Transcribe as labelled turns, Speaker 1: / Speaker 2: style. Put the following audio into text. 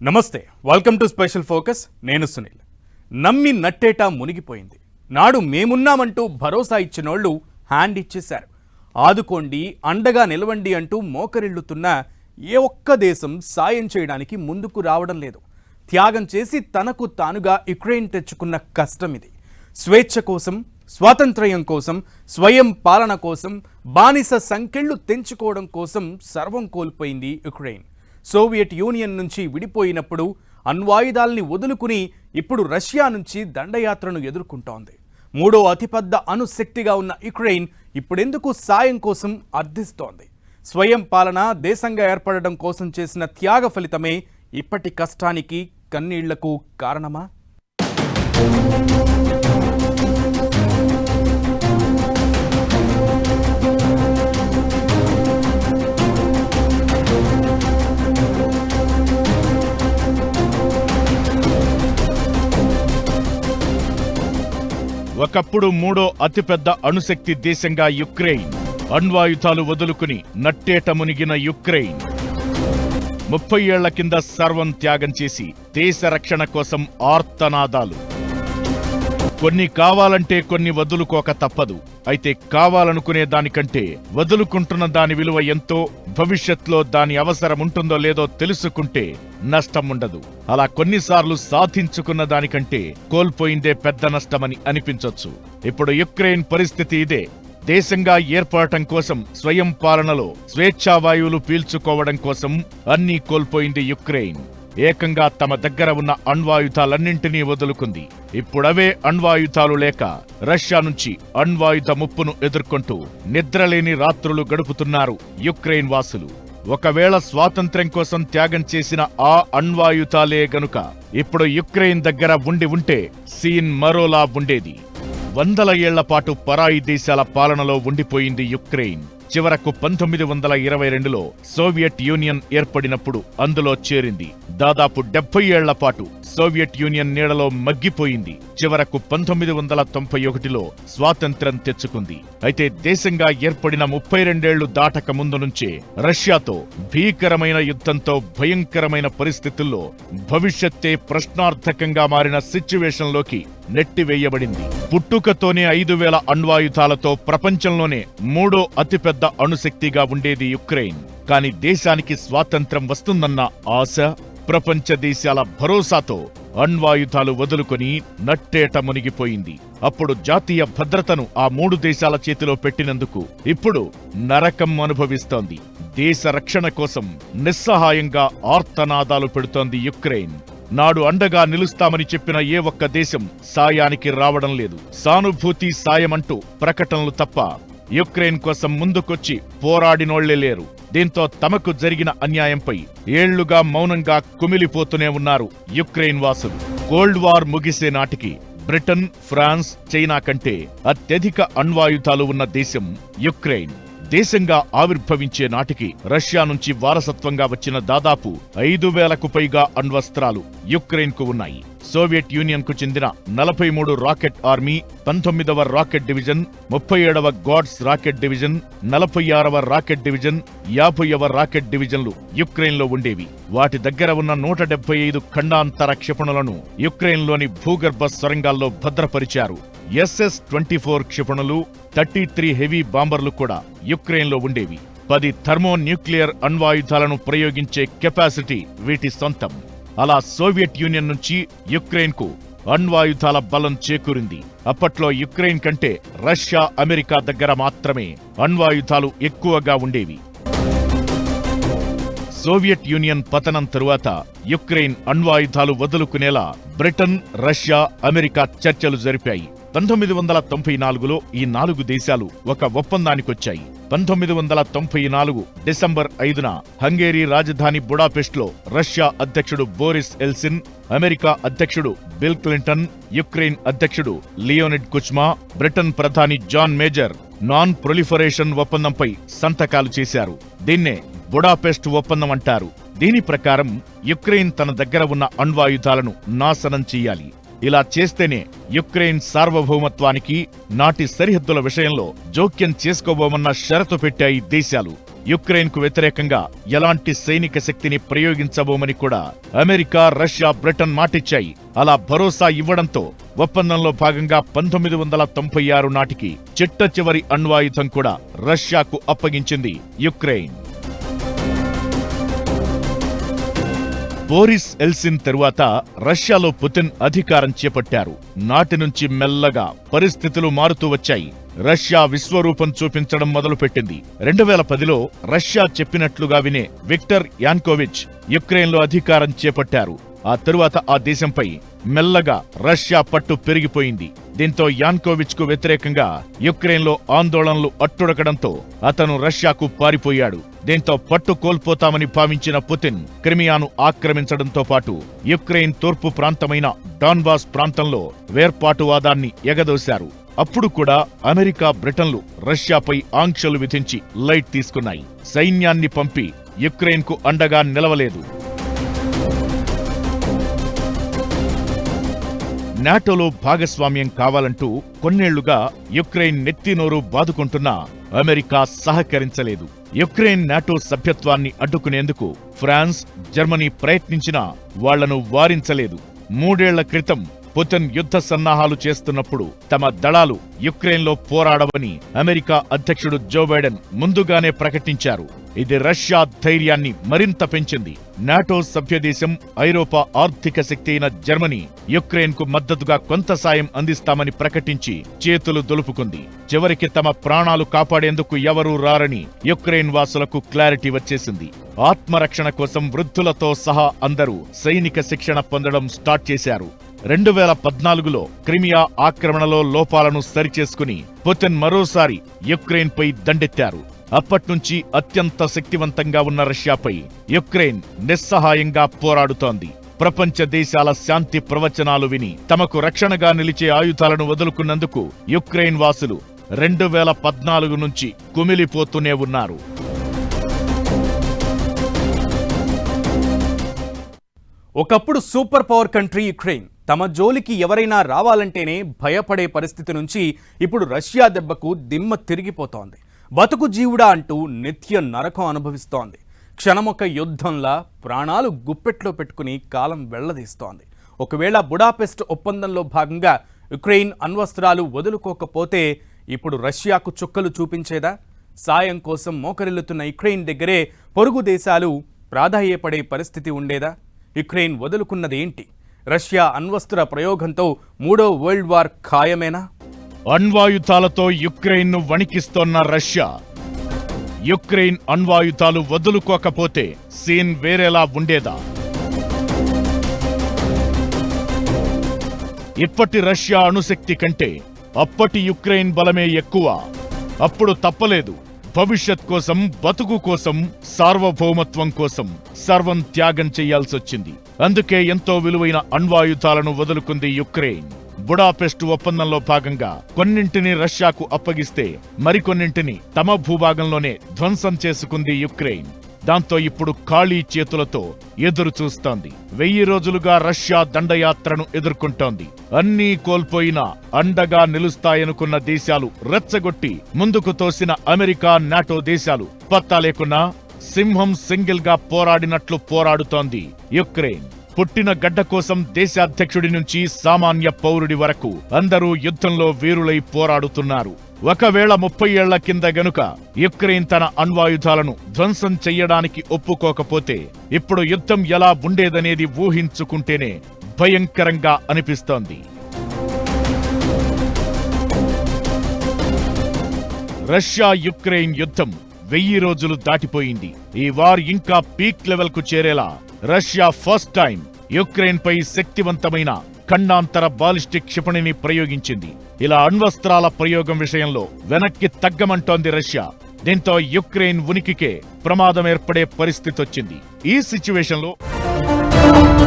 Speaker 1: నమస్తే, welcome to special focus. నేను సునీల్. నమ్మి నట్టేటా మునిగిపోయింది. నాడు మేమున్నామంటూ భరోసా ఇచ్చినోళ్లు హ్యాండ్ ఇచ్చేశారు. ఆదుకోండి, అండగా నిలవండి అంటూ మోకరిల్లుతున్న ఏ ఒక్క దేశం సాయం చేయడానికి ముందుకు రావడం లేదు. త్యాగం చేసి తనకు తానుగా యుక్రెయిన్ తెచ్చుకున్న కష్టం ఇది. స్వేచ్ఛ కోసం, స్వాతంత్ర్యం కోసం, స్వయం పాలన కోసం, బానిస సంకెళ్లు తెంచుకోవడం కోసం సర్వం కోల్పోయింది యుక్రెయిన్. సోవియట్ యూనియన్ నుంచి విడిపోయినప్పుడు అణ్వాయుధాల్ని వదులుకుని ఇప్పుడు రష్యా నుంచి దండయాత్రను ఎదుర్కొంటోంది. మూడో అతిపెద్ద అణుశక్తిగా ఉన్న యుక్రెయిన్ ఇప్పుడెందుకు సాయం కోసం అర్థిస్తోంది? స్వయం పాలన దేశంగా ఏర్పడడం కోసం చేసిన త్యాగ ఫలితమే ఇప్పటి కష్టానికి, కన్నీళ్లకు కారణమా?
Speaker 2: ఒకప్పుడు మూడో అతిపెద్ద అణుశక్తి దేశంగా యుక్రెయిన్, అణ్వాయుధాలు వదులుకుని నట్టేట మునిగిన యుక్రెయిన్ 30 ఏళ్ల కింద సర్వం త్యాగం చేసి దేశ రక్షణ కోసం ఆర్తనాదాలు. కొన్ని కావాలంటే కొన్ని వదులుకోక తప్పదు. అయితే కావాలనుకునే దానికంటే వదులుకుంటున్న దాని విలువ ఎంతో, భవిష్యత్తులో దాని అవసరం ఉంటుందో లేదో తెలుసుకుంటే నష్టం ఉండదు. అలా కొన్నిసార్లు సాధించుకున్న దానికంటే కోల్పోయిందే పెద్ద నష్టమని అనిపించొచ్చు. ఇప్పుడు యుక్రెయిన్ పరిస్థితి ఇదే. దేశంగా ఏర్పడటం కోసం, స్వయం పాలనలో స్వేచ్ఛావాయువులు పీల్చుకోవడం కోసం అన్నీ కోల్పోయింది యుక్రెయిన్. ఏకంగా తమ దగ్గర ఉన్న అణ్వాయుధాలన్నింటినీ వదులుకుంది. ఇప్పుడవే అణ్వాయుధాలు లేక రష్యా నుంచి అణ్వాయుధ ముప్పును ఎదుర్కొంటూ నిద్రలేని రాత్రులు గడుపుతున్నారు యుక్రెయిన్ వాసులు. ఒకవేళ స్వాతంత్ర్యం కోసం త్యాగం చేసిన ఆ అణ్వాయుధాలే గనుక ఇప్పుడు యుక్రెయిన్ దగ్గర ఉంటే సీన్ మరోలా ఉండేది. 100 ఏళ్ల పాటు పరాయి దేశాల పాలనలో ఉండిపోయింది యుక్రెయిన్. చివరకు 1922లో సోవియట్ యూనియన్ ఏర్పడినప్పుడు అందులో చేరింది. దాదాపు 70 ఏళ్ల పాటు సోవియట్ యూనియన్ నీడలో మగ్గిపోయింది. చివరకు 1991లో స్వాతంత్ర్యం తెచ్చుకుంది. అయితే దేశంగా ఏర్పడిన 32 ఏళ్లు దాటక ముందు నుంచే రష్యాతో భీకరమైన యుద్ధంతో, భయంకరమైన పరిస్థితుల్లో భవిష్యత్తే ప్రశ్నార్థకంగా మారిన సిచ్యువేషన్లోకి నెట్టివేయబడింది. పుట్టుకతోనే 5000 అణ్వాయుధాలతో ప్రపంచంలోనే మూడో అతిపెద్ద అణుశక్తిగా ఉండేది యుక్రెయిన్. కాని దేశానికి స్వాతంత్ర్యం వస్తుందన్న ఆశ, ప్రపంచ దేశాల భరోసాతో అణ్వాయుధాలు వదులుకొని నట్టేట మునిగిపోయింది. అప్పుడు జాతీయ భద్రతను ఆ 3 దేశాల చేతిలో పెట్టినందుకు ఇప్పుడు నరకం అనుభవిస్తోంది. దేశ రక్షణ కోసం నిస్సహాయంగా ఆర్తనాదాలు పెడుతోంది యుక్రెయిన్. నాడు అండగా నిలుస్తామని చెప్పిన ఏ ఒక్క దేశం సాయానికి రావడం లేదు. సానుభూతి, సాయమంటూ ప్రకటనలు తప్ప యుక్రెయిన్ కోసం ముందుకొచ్చి పోరాడినోళ్లే లేరు. దీంతో తమకు జరిగిన అన్యాయంపై ఏళ్లుగా మౌనంగా కుమిలిపోతూనే ఉన్నారు యుక్రెయిన్ వాసులు. కోల్డ్ వార్ ముగిసే నాటికి బ్రిటన్, ఫ్రాన్స్, చైనా కంటే అత్యధిక అణ్వాయుధాలు ఉన్న దేశం యుక్రెయిన్. దేశంగా ఆవిర్భవించే నాటికి రష్యా నుంచి వారసత్వంగా వచ్చిన దాదాపు 5000కు పైగా అణ్వస్త్రాలు యుక్రెయిన్కు ఉన్నాయి. సోవియట్ యూనియన్కు చెందిన 43 రాకెట్ ఆర్మీ, 19వ రాకెట్ డివిజన్, 37వ గాడ్స్ రాకెట్ డివిజన్, 46వ రాకెట్ డివిజన్, 50వ రాకెట్ డివిజన్లు యుక్రెయిన్లో ఉండేవి. వాటి దగ్గర ఉన్న 175 ఖండాంతర క్షిపణులను యుక్రెయిన్లోని భూగర్భ సొరంగాల్లో భద్రపరిచారు. SS-24 క్షిపణులు, 33 హెవీ బాంబర్లు కూడా యుక్రెయిన్లో ఉండేవి. 10 థర్మోన్యూక్లియర్ అణ్వాయుధాలను ప్రయోగించే కెపాసిటీ వీటి సొంతం. అలా సోవియట్ యూనియన్ నుంచి యుక్రెయిన్కు అణ్వాయుధాల బలం చేకూరింది. అప్పట్లో యుక్రెయిన్ కంటే రష్యా, అమెరికా దగ్గర మాత్రమే అణ్వాయుధాలు ఎక్కువగా ఉండేవి. సోవియట్ యూనియన్ పతనం తరువాత యుక్రెయిన్ అణ్వాయుధాలు వదులుకునేలా బ్రిటన్, రష్యా, అమెరికా చర్చలు జరిపాయి. 1994లో ఈ 4 దేశాలు ఒక ఒప్పందానికొచ్చాయి. 1994 డిసెంబర్ 5న హంగేరీ రాజధాని బుడాపెస్ట్లో రష్యా అధ్యక్షుడు బోరిస్ ఎల్సిన్, అమెరికా అధ్యక్షుడు బిల్ క్లింటన్, యుక్రెయిన్ అధ్యక్షుడు లియోనిడ్ కుచ్మా, బ్రిటన్ ప్రధాని జాన్ మేజర్ నాన్ ప్రొలిఫరేషన్ ఒప్పందంపై సంతకాలు చేశారు. దీన్నే బుడాపెస్ట్ ఒప్పందం అంటారు. దీని ప్రకారం యుక్రెయిన్ తన దగ్గర ఉన్న అణ్వాయుధాలను నాశనం చెయ్యాలి. ఇలా చేస్తేనే యుక్రెయిన్ సార్వభౌమత్వానికి, నాటి సరిహద్దుల విషయంలో జోక్యం చేసుకోబోమన్న షరతు పెట్టాయి దేశాలు. యుక్రెయిన్కు వ్యతిరేకంగా ఎలాంటి సైనిక శక్తిని ప్రయోగించబోమని కూడా అమెరికా, రష్యా, బ్రిటన్ మాటిచ్చాయి. అలా భరోసా ఇవ్వడంతో ఒప్పందంలో భాగంగా 1996 నాటికి చిట్ట చివరి అణ్వాయుధం కూడా రష్యాకు అప్పగించింది యుక్రెయిన్. బోరిస్ ఎల్సిన్ తరువాత రష్యాలో పుతిన్ అధికారం చేపట్టారు. నాటి నుంచి మెల్లగా పరిస్థితులు మారుతూ వచ్చాయి. రష్యా విశ్వరూపం చూపించడం మొదలుపెట్టింది. 2010లో రష్యా చెప్పినట్లుగా వినే విక్టర్ యాన్కోవిచ్ యుక్రెయిన్లో అధికారం చేపట్టారు. ఆ తరువాత ఆ దేశంపై మెల్లగా రష్యా పట్టు పెరిగిపోయింది. దీంతో యాన్కోవిచ్ కు వ్యతిరేకంగా యుక్రెయిన్లో ఆందోళనలు అట్టుడకడంతో అతను రష్యాకు పారిపోయాడు. దీంతో పట్టు కోల్పోతామని భావించిన పుతిన్ క్రిమియాను ఆక్రమించడంతో పాటు యుక్రెయిన్ తూర్పు ప్రాంతమైన డాన్బాస్ ప్రాంతంలో వేర్పాటువాదాన్ని ఎగదోశారు. అప్పుడు కూడా అమెరికా, బ్రిటన్లు రష్యాపై ఆంక్షలు విధించి లైట్ తీసుకున్నాయి. సైన్యాన్ని పంపి యుక్రెయిన్కు అండగా నిలవలేదు. నాటోలో భాగస్వామ్యం కావాలంటూ కొన్నేళ్లుగా యుక్రెయిన్ నెత్తినోరు బాదుకుంటున్నా అమెరికా సహకరించలేదు. యుక్రెయిన్ నాటో సభ్యత్వాన్ని అడ్డుకునేందుకు ఫ్రాన్స్, జర్మనీ ప్రయత్నించినా వాళ్లను వారించలేదు. 3 ఏళ్ల క్రితం పుతిన్ యుద్ధ సన్నాహాలు చేస్తున్నప్పుడు తమ దళాలు యుక్రెయిన్లో పోరాడవని అమెరికా అధ్యక్షుడు జో బైడెన్ ముందుగానే ప్రకటించారు. ఇది రష్యా ధైర్యాన్ని మరింత పెంచింది. నాటో సభ్యదేశం, ఐరోపా ఆర్థిక శక్తి అయిన జర్మనీ యుక్రెయిన్కు మద్దతుగా కొంత సాయం అందిస్తామని ప్రకటించి చేతులు దులుపుకుంది. చివరికి తమ ప్రాణాలు కాపాడేందుకు ఎవరూ రారని యుక్రెయిన్ వాసులకు క్లారిటీ వచ్చేసింది. ఆత్మరక్షణ కోసం వృద్ధులతో సహా అందరూ సైనిక శిక్షణ పొందడం స్టార్ట్ చేశారు. 2014లో క్రిమియా ఆక్రమణలో లోపాలను సరిచేసుకుని పుతిన్ మరోసారి యుక్రెయిన్పై దండెత్తారు. అప్పట్నుంచి అత్యంత శక్తివంతంగా ఉన్న రష్యాపై యుక్రెయిన్ నిస్సహాయంగా పోరాడుతోంది. ప్రపంచ దేశాల శాంతి ప్రవచనాలు విని తమకు రక్షణగా నిలిచే ఆయుధాలను వదులుకున్నందుకు యుక్రెయిన్ వాసులు 2014 నుంచి కుమిలిపోతూనే ఉన్నారు.
Speaker 1: ఒకప్పుడు సూపర్ పవర్ కంట్రీ యుక్రెయిన్. తమ జోలికి ఎవరైనా రావాలంటేనే భయపడే పరిస్థితి నుంచి ఇప్పుడు రష్యా దెబ్బకు దిమ్మ తిరిగిపోతోంది. బతుకు జీవుడా అంటూ నిత్య నరకం అనుభవిస్తోంది. క్షణమొక యుద్ధంలా ప్రాణాలు గుప్పెట్లో పెట్టుకుని కాలం వెళ్లదీస్తోంది. ఒకవేళ బుడాపెస్ట్ ఒప్పందంలో భాగంగా యుక్రెయిన్ అణ్వస్త్రాలు వదులుకోకపోతే ఇప్పుడు రష్యాకు చుక్కలు చూపించేదా? సాయం కోసం మోకరిల్లుతున్న యుక్రెయిన్ దగ్గరే పొరుగు దేశాలు ప్రాధాయపడే పరిస్థితి ఉండేదా? యుక్రెయిన్ వదులుకున్నదేంటి? రష్యా అణ్వస్త్ర ప్రయోగంతో 3వ వరల్డ్ వార్ ఖాయమేనా?
Speaker 2: అణ్వాయుధాలతో యుక్రెయిన్ను వణికిస్తోన్న రష్యా. యుక్రెయిన్ అణ్వాయుధాలు వదులుకోకపోతే సీన్ వేరేలా ఉండేదా? ఇప్పటి రష్యా అణుశక్తి కంటే అప్పటి యుక్రెయిన్ బలమే ఎక్కువ. అప్పుడు తప్పలేదు. భవిష్యత్ కోసం, బతుకు కోసం, సార్వభౌమత్వం కోసం సర్వం త్యాగం చెయ్యాల్సొచ్చింది. అందుకే ఎంతో విలువైన అణ్వాయుధాలను వదులుకుంది యుక్రెయిన్. బుడాపెస్ట్ ఒప్పందంలో భాగంగా కొన్నింటిని రష్యాకు అప్పగిస్తే మరికొన్నింటిని తమ భూభాగంలోనే ధ్వంసం చేసుకుంది యుక్రెయిన్. దాంతో ఇప్పుడు ఖాళీ చేతులతో ఎదురు చూస్తోంది. 1000 రోజులుగా రష్యా దండయాత్రను ఎదుర్కొంటోంది. అన్నీ కోల్పోయినా అండగా నిలుస్తాయనుకున్న దేశాలు రెచ్చగొట్టి ముందుకు తోసిన అమెరికా, నాటో దేశాలు పత్తా లేకున్నా సింహం సింగిల్ గా పోరాడినట్లు పోరాడుతోంది యుక్రెయిన్. పుట్టిన గడ్డ కోసం దేశాధ్యక్షుడి నుంచి సామాన్య పౌరుడి వరకు అందరూ యుద్ధంలో వీరులై పోరాడుతున్నారు. ఒకవేళ 30 ఏళ్ల కింద గనుక యుక్రెయిన్ తన అణ్వాయుధాలను ధ్వంసం చెయ్యడానికి ఒప్పుకోకపోతే ఇప్పుడు యుద్ధం ఎలా ఉండేదనేది ఊహించుకుంటేనే భయంకరంగా అనిపిస్తోంది. రష్యా యుక్రెయిన్ యుద్ధం 1000 రోజులు దాటిపోయింది. ఈ వార్ ఇంకా పీక్ లెవెల్ కు చేరేలా రష్యా ఫస్ట్ టైం యుక్రెయిన్ పై శక్తివంతమైన ఖండాంతర బాలిస్టిక్ క్షిపణిని ప్రయోగించింది. ఇలా అణ్వస్త్రాల ప్రయోగం విషయంలో వెనక్కి తగ్గమంటోంది రష్యా. దీంతో యుక్రెయిన్ ఉనికికే ప్రమాదం ఏర్పడే పరిస్థితొచ్చింది. ఈ సిచ్యువేషన్లో